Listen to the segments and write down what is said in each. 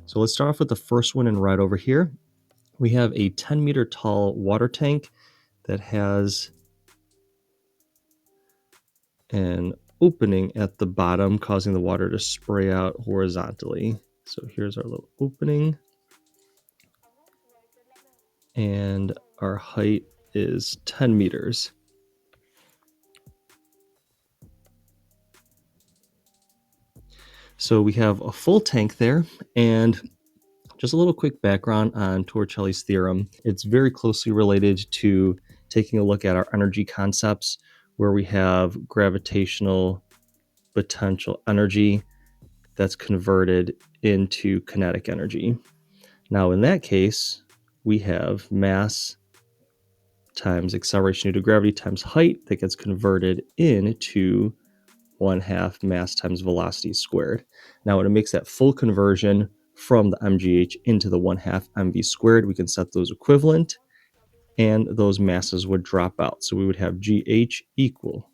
So let's start off with the first one in red over here. We have a 10-meter tall water tank that has an opening at the bottom, causing the water to spray out horizontally. So here's our little opening. And our height is 10 meters. So we have a full tank there, and just a little quick background on Toricelli's theorem. It's very closely related to taking a look at our energy concepts, where we have gravitational potential energy that's converted into kinetic energy. Now, in that case, we have mass times acceleration due to gravity times height that gets converted into 1/2 mass times velocity squared. Now, when it makes that full conversion from the mgh into the 1/2 mv squared, we can set those equivalent, and those masses would drop out. So we would have gh equal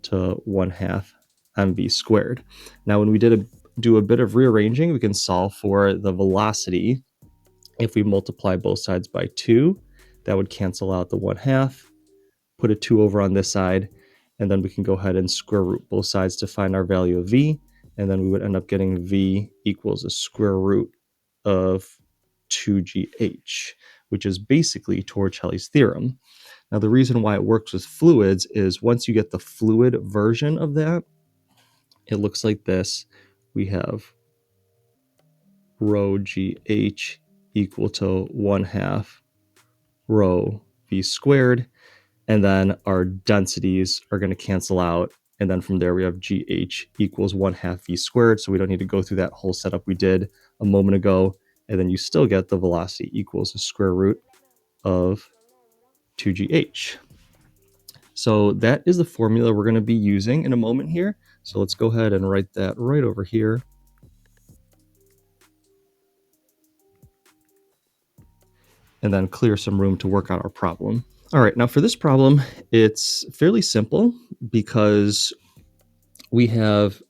to 1/2 mv squared. Now, when we do a bit of rearranging, we can solve for the velocity. If we multiply both sides by 2, that would cancel out the 1/2, put a 2 over on this side, and then we can go ahead and square root both sides to find our value of v, and then we would end up getting v equals the square root of 2gh, which is basically Toricelli's theorem. Now, the reason why it works with fluids is once you get the fluid version of that, it looks like this. We have rho gh equal to 1/2 rho v squared, and then our densities are going to cancel out, and then from there we have gh equals 1/2 v squared, so we don't need to go through that whole setup we did a moment ago, and then you still get the velocity equals the square root of 2gh. So that is the formula we're going to be using in a moment here. So let's go ahead and write that right over here. And then clear some room to work out our problem. All right, now for this problem, it's fairly simple because we have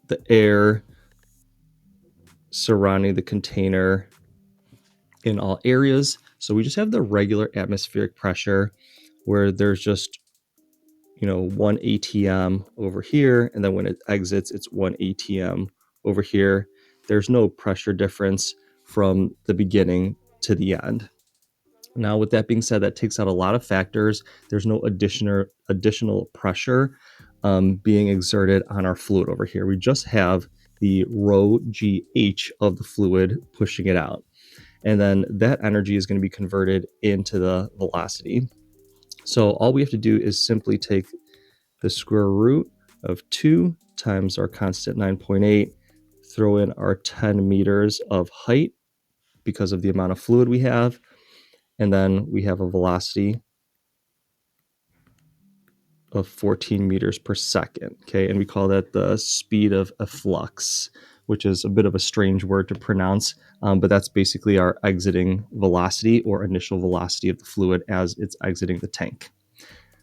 the air surrounding the container in all areas. So we just have the regular atmospheric pressure where there's just, 1 atm over here, and then when it exits, it's 1 atm over here. There's no pressure difference from the beginning to the end. Now, with that being said, that takes out a lot of factors. There's no additional pressure being exerted on our fluid over here. We just have the rho gh of the fluid pushing it out. And then that energy is going to be converted into the velocity. So all we have to do is simply take the square root of 2 times our constant 9.8, throw in our 10 meters of height because of the amount of fluid we have, and then we have a velocity of 14 meters per second, okay? And we call that the speed of efflux, which is a bit of a strange word to pronounce, but that's basically our exiting velocity or initial velocity of the fluid as it's exiting the tank.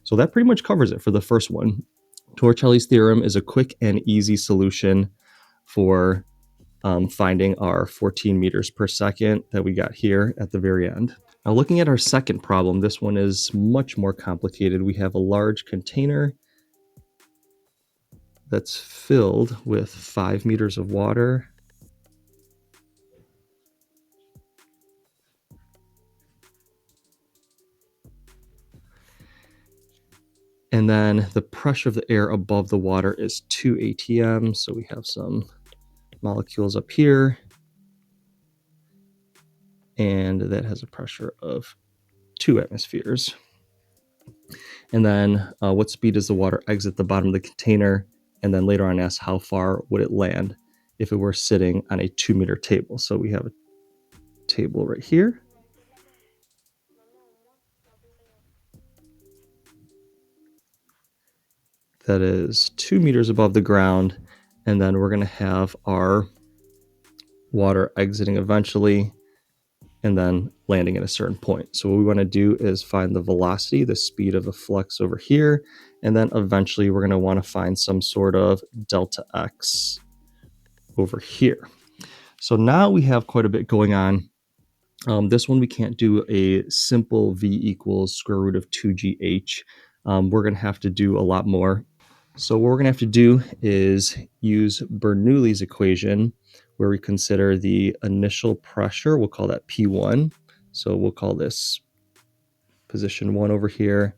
So that pretty much covers it for the first one. Toricelli's theorem is a quick and easy solution for finding our 14 meters per second that we got here at the very end. Now, looking at our second problem, this one is much more complicated. We have a large container that's filled with 5 meters of water. And then the pressure of the air above the water is 2 atm. So we have some molecules up here, and that has a pressure of 2 atmospheres. And then what speed does the water exit the bottom of the container? And then later on ask how far would it land if it were sitting on a 2-meter table. So we have a table right here. That is 2 meters above the ground. And then we're going to have our water exiting eventually and then landing at a certain point. So what we want to do is find the velocity, the speed of the flux over here, and then eventually we're going to want to find some sort of delta x over here. So now we have quite a bit going on. This one we can't do a simple v equals square root of 2gh. We're going to have to do a lot more. So what we're going to have to do is use Bernoulli's equation, where we consider the initial pressure. We'll call that P1. So we'll call this position 1 over here,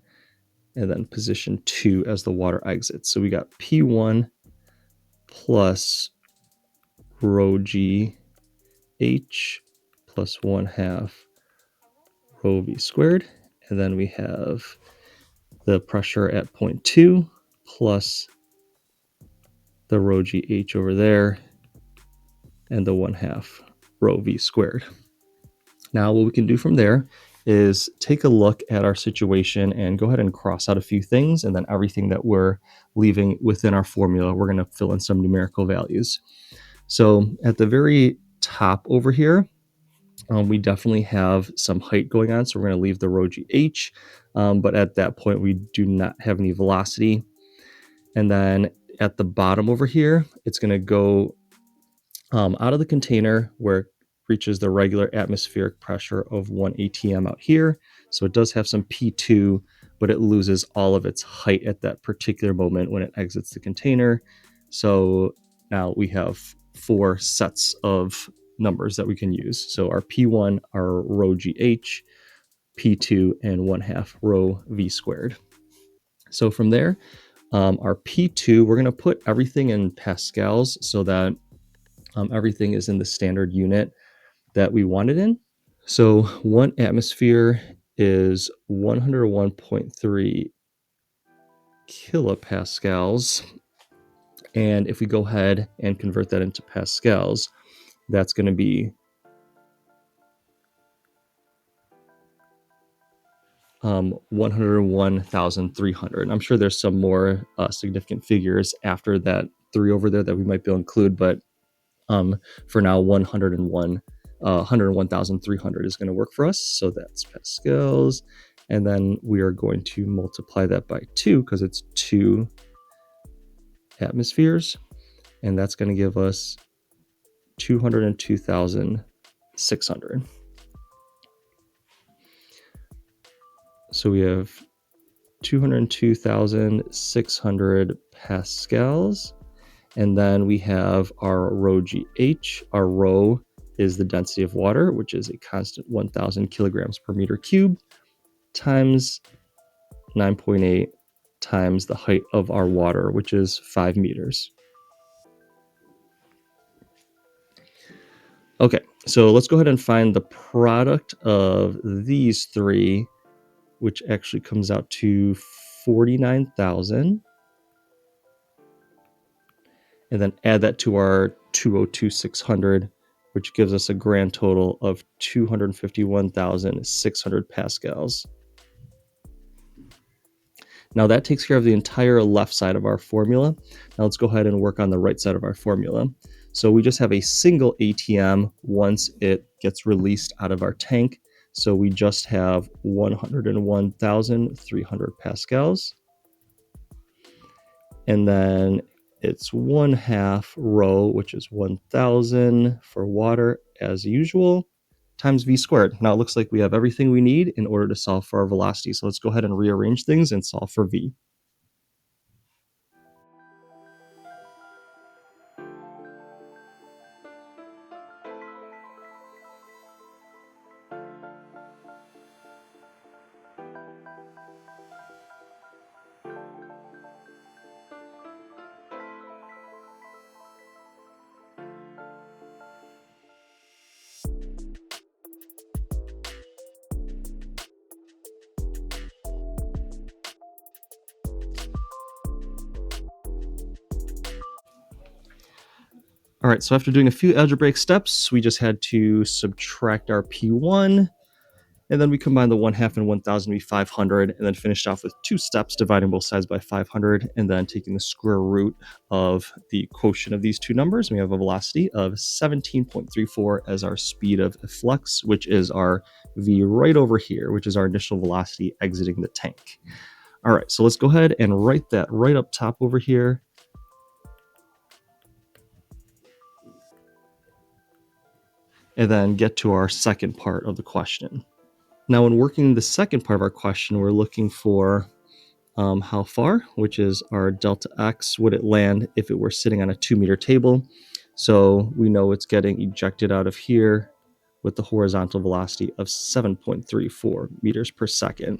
and then position 2 as the water exits. So we got P1 plus rho g h plus 1/2 rho v squared. And then we have the pressure at point 2 plus the rho g h over there and the 1/2 rho v squared. Now what we can do from there is take a look at our situation and go ahead and cross out a few things, and then everything that we're leaving within our formula, we're going to fill in some numerical values. So at the very top over here, we definitely have some height going on, so we're going to leave the rho g h, but at that point we do not have any velocity. And then at the bottom over here, it's going to go out of the container where it reaches the regular atmospheric pressure of 1 atm out here. So it does have some P2, but it loses all of its height at that particular moment when it exits the container. So now we have 4 sets of numbers that we can use. So our P1, our rho GH, P2, and 1/2 rho V squared. So from there, our P2, we're going to put everything in pascals so that everything is in the standard unit that we want it in. So 1 atmosphere is 101.3 kilopascals. And if we go ahead and convert that into pascals, that's going to be 101,300. I'm sure there's some more significant figures after that 3 over there that we might be able to include, but for now, 101,300 is going to work for us. So that's pascals. And then we are going to multiply that by 2 because it's 2 atmospheres. And that's going to give us 202,600. So we have 202,600 pascals. And then we have our rho GH. Our rho is the density of water, which is a constant 1,000 kilograms per meter cube, times 9.8 times the height of our water, which is 5 meters. Okay, so let's go ahead and find the product of these 3, which actually comes out to 49,000. And then add that to our 202,600, which gives us a grand total of 251,600 pascals. Now that takes care of the entire left side of our formula. Now let's go ahead and work on the right side of our formula. So we just have a single ATM once it gets released out of our tank. So we just have 101,300 pascals. And then it's 1/2 rho, which is 1,000 for water as usual, times v squared. Now it looks like we have everything we need in order to solve for our velocity. So let's go ahead and rearrange things and solve for v. All right, so after doing a few algebraic steps, we just had to subtract our P1 And then we combine the 1/2 and 1,000 to be 500, and then finished off with 2 steps, dividing both sides by 500, and then taking the square root of the quotient of these two numbers. We have a velocity of 17.34 as our speed of efflux, which is our v right over here, which is our initial velocity exiting the tank. All right, so let's go ahead and write that right up top over here. And then get to our second part of the question. Now, when working the second part of our question, we're looking for how far, which is our delta x, would it land if it were sitting on a 2-meter table. So we know it's getting ejected out of here with the horizontal velocity of 7.34 meters per second.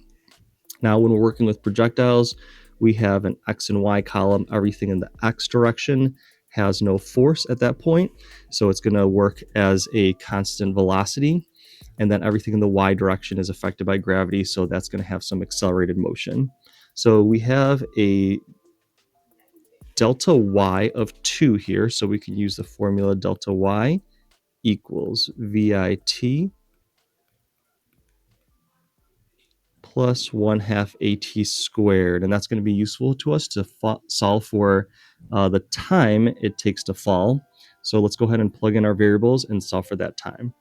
Now, when we're working with projectiles, we have an x and y column. Everything in the x direction has no force at that point, so it's going to work as a constant velocity. And then everything in the y direction is affected by gravity, so that's going to have some accelerated motion. So we have a delta y of 2 here, so we can use the formula delta y equals VIT plus 1/2 AT squared. And that's going to be useful to us to solve for the time it takes to fall. So let's go ahead and plug in our variables and solve for that time.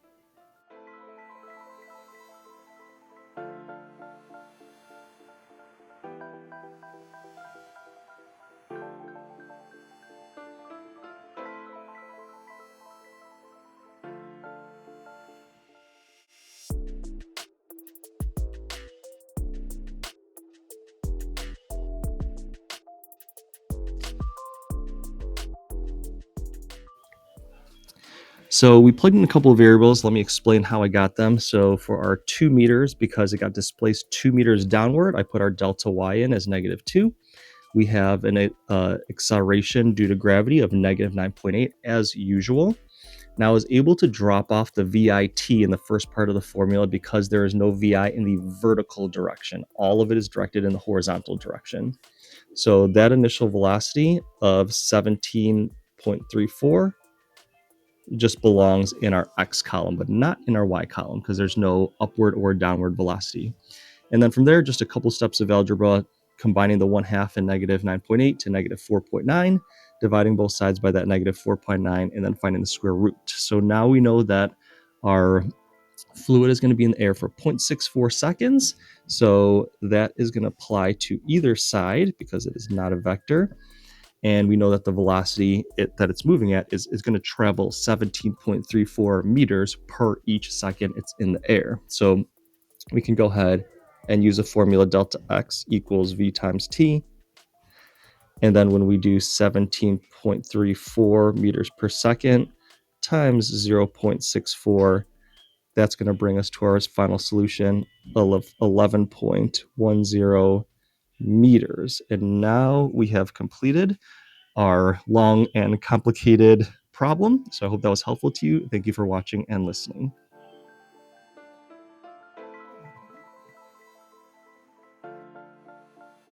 So we plugged in a couple of variables. Let me explain how I got them. So for our 2 meters, because it got displaced 2 meters downward, I put our delta y in as -2. We have an acceleration due to gravity of -9.8 as usual. Now I was able to drop off the VIT in the first part of the formula because there is no VI in the vertical direction. All of it is directed in the horizontal direction. So that initial velocity of 17.34 just belongs in our x column, but not in our y column because there's no upward or downward velocity. And then from there, just a couple steps of algebra, combining the 1/2 and -9.8 to -4.9, dividing both sides by that -4.9, and then finding the square root. So now we know that our fluid is going to be in the air for 0.64 seconds. So that is going to apply to either side because it is not a vector. And we know that the velocity that it's moving at is going to travel 17.34 meters per each second it's in the air. So we can go ahead and use a formula delta x equals v times t. And then when we do 17.34 meters per second times 0.64, that's going to bring us to our final solution of 11.10 meters. And now we have completed our long and complicated problem. So I hope that was helpful to you. Thank you for watching and listening.